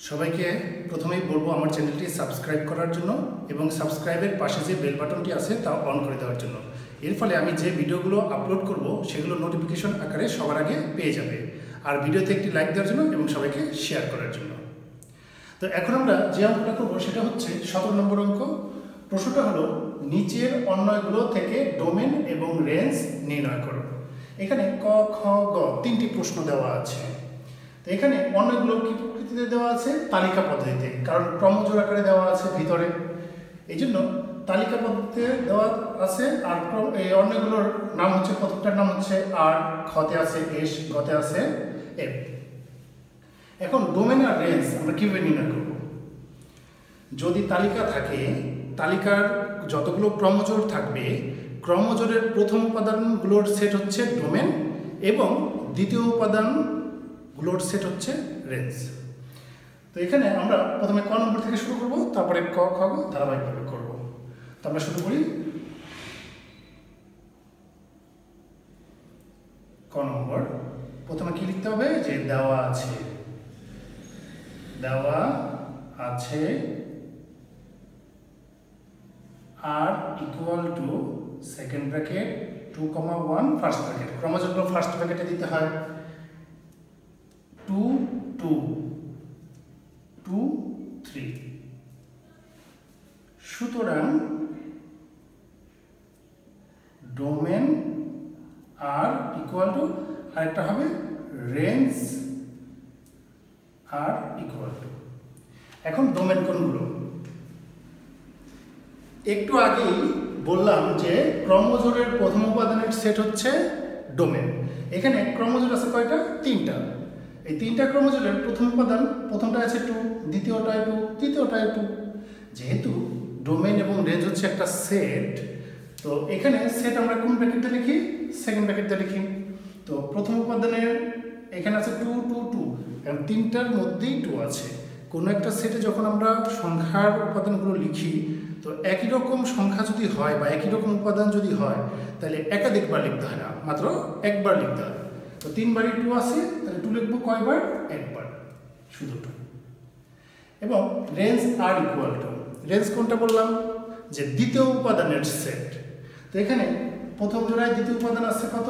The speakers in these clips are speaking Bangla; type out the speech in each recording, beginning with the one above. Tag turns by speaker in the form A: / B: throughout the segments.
A: সবাইকে প্রথমেই বলবো আমার চ্যানেলটি সাবস্ক্রাইব করার জন্য এবং সাবস্ক্রাইবের পাশে যে বেল বাটনটি আছে তা অন করে দেওয়ার জন্য। এর ফলে আমি যে ভিডিওগুলো আপলোড করব সেগুলো নোটিফিকেশন আকারে সবার আগে পেয়ে যাবে। আর ভিডিওতে একটি লাইক দেওয়ার জন্য এবং সবাইকে শেয়ার করার জন্য। তো এখন আমরা যে অঙ্কটা করবো সেটা হচ্ছে 17 নম্বর অঙ্ক। প্রশ্নটা হলো নিচের অন্যয়গুলো থেকে ডোমেন এবং রেঞ্জ নির্ণয় করো। এখানে ক, খ, গ তিনটি প্রশ্ন দেওয়া আছে। তো এখানে অন্যগুলো কি পদ্ধতিতে দেওয়া আছে? তালিকা পদ্ধতিতে, কারণ ক্রমজোড় আকারে দেওয়া আছে ভিতরে, এই জন্য তালিকা পদ্ধতিতে দেওয়া আছে। আর এই অন্যগুলোর নাম হচ্ছে, প্রথমটার নাম হচ্ছে আর, খতে আছে এস, গতে আছে এফ। এখন ডোমেন আর রেঞ্জ আমরা কিভাবে নির্ণয় করব? যদি তালিকা থাকে, তালিকার যতগুলো ক্রমজোড় থাকবে, ক্রমজোড়ের প্রথম উপাদানগুলোর সেট হচ্ছে ডোমেন এবং দ্বিতীয় উপাদানগুলোর সেট হচ্ছে রেঞ্জ। তো এখানে আমরা প্রথমে ক নম্বর থেকে শুরু করব, তারপরে ক, খ, গ ধারাবাহিকভাবে করব। তো আমরা শুরু করি ক নম্বর। প্রথমে কি লিখতে হবে? যে দেওয়া আছে, দেওয়া আছে আর equal to second bracket 2, 1 first bracket. ক্রমজোড়গুলো ফার্স্ট ব্র্যাকেটে দিতে হয়। 2, 2, 2, 3। সুতরাং ডোমেন আর ইকুয়াল টু, আরেকটা হবে রেঞ্জ আর ইকুয়াল টু। এখন ডোমেন কোনগুলো? একটু আগেই বললাম যে ক্রমজোড়ের প্রথম উপাদানের সেট হচ্ছে ডোমেন। এখানে ক্রমজোড় আছে কয়টা? 3টা। এই 3টা ক্রমজোড়ের প্রথম উপাদান, প্রথমটা আছে 2, দ্বিতীয়টায় 2, তৃতীয়টায় 2। যেহেতু ডোমেন এবং রেঞ্জ হচ্ছে একটা সেট, তো এখানে সেট আমরা কোন ব্র্যাকেটে লিখি? সেকেন্ড ব্র্যাকেটে লিখি। তো প্রথম উপাদানের এখানে আছে 2, 2, 2, এবং 3টার মধ্যেই 2 আছে। কোনো একটা সেটে যখন আমরা সংখ্যার উপাদানগুলো লিখি, তো একই রকম সংখ্যা যদি হয় বা একই রকম উপাদান যদি হয়, তাহলে একাধিকবার লিখতে হয় না, মাত্র একবার লিখতে হয়। তো 3 বারই 2 আছে, তাহলে 2 লিখবো কয়বার? একবার, শুধু 2। এবং রেঞ্জ আর ইকুয়াল টু, রেঞ্জ কোনটা বললাম? যে দ্বিতীয় উপাদানের সেট। তো এখানে প্রথম জোড়ায় দ্বিতীয় উপাদান আছে কত?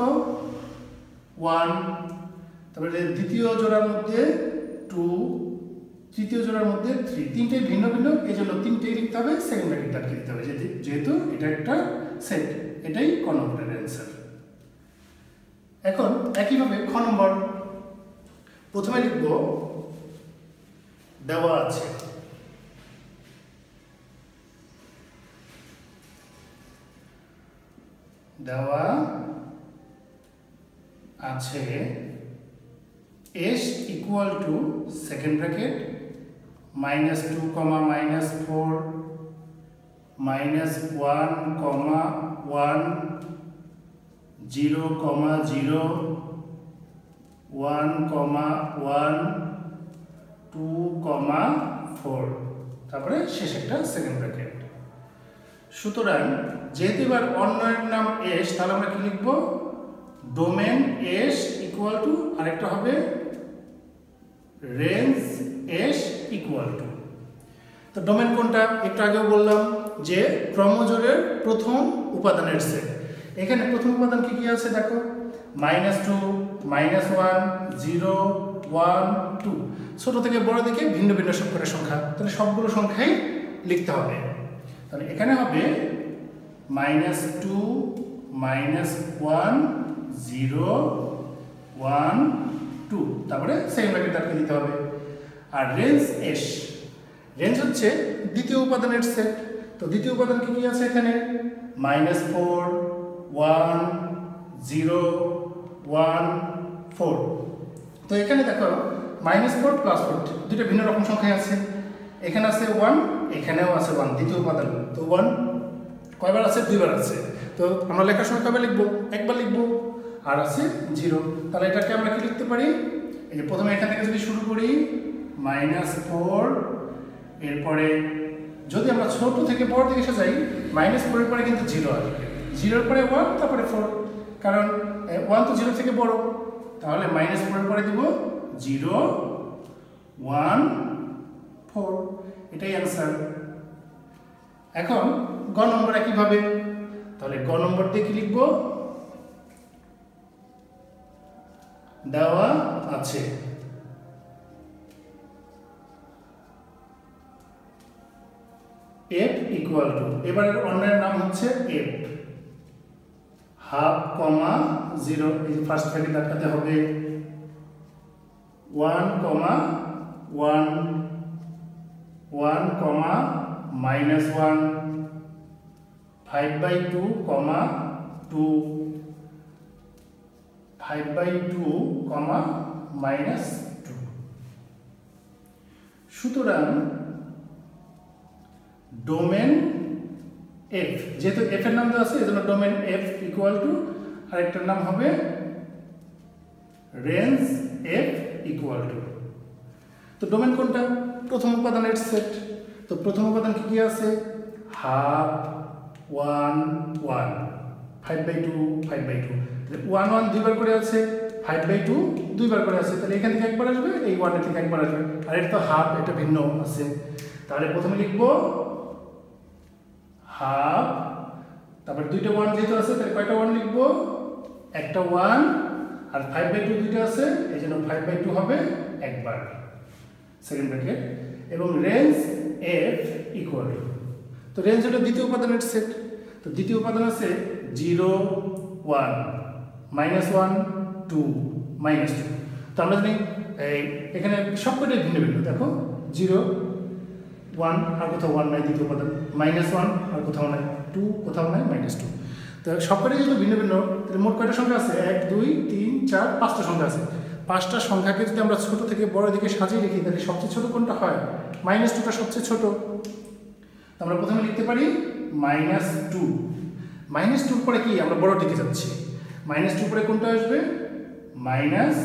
A: 1। তারপরে দ্বিতীয় জোড়ার মধ্যে 2, তৃতীয় জোড়ার মধ্যে 3। তিনটেই ভিন্ন ভিন্ন, এই জন্য তিনটেই লিখতে হবে, সেকেন্ড ব্র্যাকেট আটকে দিতে হবে, যেহেতু এটা একটা সেট। এটাই ক নম্বরের অ্যান্সার। এখন একইভাবে খ নম্বর। প্রথমে লিখব দেওয়া আছে, দেওয়া আছে S equal to second bracket -2, -4, -1, 1, 0, 0, 1, 1, 2, 4। তারপরে শেষ একটা সেকেন্ড ব্র্যাকেট। সুতরাং যেহেতু এবার অন্যের নাম এস, তাহলে আমরা কি লিখব? ডোমেন এস ইকুয়াল টু, আরেকটা হবে রেঞ্জ এস ইকুয়াল টু। তো ডোমেন কোনটা? একটু আগেও বললাম যে ক্রমজোড়ের প্রথম উপাদানের সেট। এখানে প্রথম উপাদান কি কি আছে দেখো? -2, -1, 0, 1, 2। ছোট থেকে বড় দিকে ভিন্ন ভিন্ন করে সংখ্যা, তাহলে সবগুলো সংখ্যাই লিখতে হবে। তাহলে এখানে হবে -2, -1, 0, 1, 2। তারপরে সেকেন্ড ব্র্যাকেট আটকে দিতে হবে। আর রেঞ্জ এস, রেঞ্জ হচ্ছে দ্বিতীয় উপাদানের সেট। তো দ্বিতীয় উপাদান কি কি আছে এখানে? -4, 1, 0, 1, 4। তো এখানে দেখো -4 +4 দুটো ভিন্ন রকম সংখ্যা আছে। এখানে আছে 1, এখানেও আছে 1, দ্বিতীয় উপাদান। তো 1 কয়বার আছে? 2বার আছে। তো আমরা লেখার সময় কয়বার লিখবো? একবার লিখবো। আর আছে 0, তাহলে এটাকে আমরা কি লিখতে পারি? এই যে প্রথমে এখান থেকে যদি শুরু করি -4, এরপরে যদি আমরা ছোট থেকে বড় দিকে এসে যাই, -4 এর পরে কিন্তু 0 আসবে, 0 এর পরে 1, তারপরে 4, কারণ 1 তো 0 থেকে বড়। তাহলে -4 এর পরে দিব 0, 1, 4, এটাই অ্যান্সার। এখন গ নম্বর একইভাবে, তাহলে গ নম্বর দিয়ে কি লিখব? দেওয়া আছে f ইকুয়াল টু, এবারের অন্যের নাম হচ্ছে f, হাফ কমা 0, এই ফার্স্ট ব্র্যাকেট আটকাতে হবে, 1 কমা 1, 1 কমা -1, 5/2 কমা 2, 5/2 কমা -2। সুতরাং ডোমেন f, যেহেতু f এর নাম দেওয়া আছে এজন্য ডোমেন f ইকুয়াল টু আরেকটার নাম হবে রেঞ্জ f ইকুয়াল টু। তো ডোমেন কোনটা? প্রথম উপাদানের সেট। তো প্রথম উপাদান কি কি আছে? হাফ, 1 1, 5/2 5/2, 1 1 দুইবার করে আছে, 5/2 দুইবার করে আছে, তাহলে এখান থেকে একবার আসবে, এই 1 থেকে একবার আসবে, আর এটা তো হাফ, এটা ভিন্ন আছে। তাহলে প্রথমে লিখব হাফ, তারপর দুইটা 1 যেহেতু আছে তাহলে কয়টা 1 লিখব? একটা 1, আর 5/2 দুইটা আছে এই জন্য 5/2 হবে একবার, সেকেন্ড ব্র্যাকেট, এবং রেঞ্জ f ইকুয়াল টু। তো রেঞ্জ হলো দ্বিতীয় উপাদানের সেট। তো দ্বিতীয় উপাদান আছে 0 1, -1 2, -2। তো আমরা জানি এখানে সবকটাই ভিন্ন ভিন্ন, দেখো 0 1 আর কোথাও 1 নাই, দ্বিতীয় উপাদান, -1 আর কোথাও নাই, 2 কোথাও নাই, -2। তো সবকটাই যেহেতু ভিন্ন ভিন্ন, তাহলে মোট কয়টা সংখ্যা আছে? 1 2 3 4 5টা সংখ্যা আছে। 5টা সংখ্যাকে যদি আমরা ছোট থেকে বড় দিকে সাজিয়ে লিখি তাহলে সবচেয়ে ছোট কোনটা হয়? -2টা সবচেয়ে ছোট। আমরা প্রথমে লিখতে পারি -2, -2 পরে কি আমরা বড় দিকে যাচ্ছি, -2 পরে কোনটা আসবে? -1,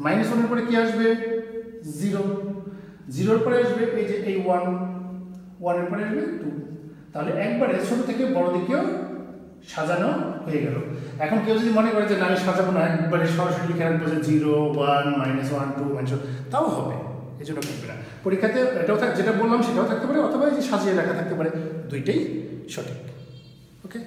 A: -1 এর পরে কি আসবে? 0, 0 এর পরে আসবে এই যে এই 1, 1 এর পরে আসবে 2। তাহলে একবারে ছোট থেকে বড় দিকেও সাজানো হয়ে গেল। এখন কেউ যদি মনে করে যে না আমি সাজাবো না, একবারে সরাসরি লিখে রাখবো যে 0 1 -1 2 -1, তাও হবে, এই জন্য করবে না। পরীক্ষাতে এটাও যেটা বললাম সেটাও থাকতে পারে, অথবা এই যে সাজিয়ে লেখা থাকতে পারে, দুইটাই সঠিক। ওকে।